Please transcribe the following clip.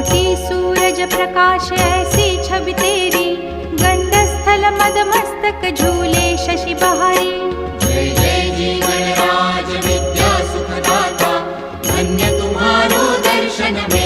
ज्योति सूरज प्रकाश ऐसी छवि तेरी, गंडस्थल मद मस्तक झूले शशि बहारी। जय जय जी गणराज विद्या सुखदाता, धन्य तुम्हारो दर्शन में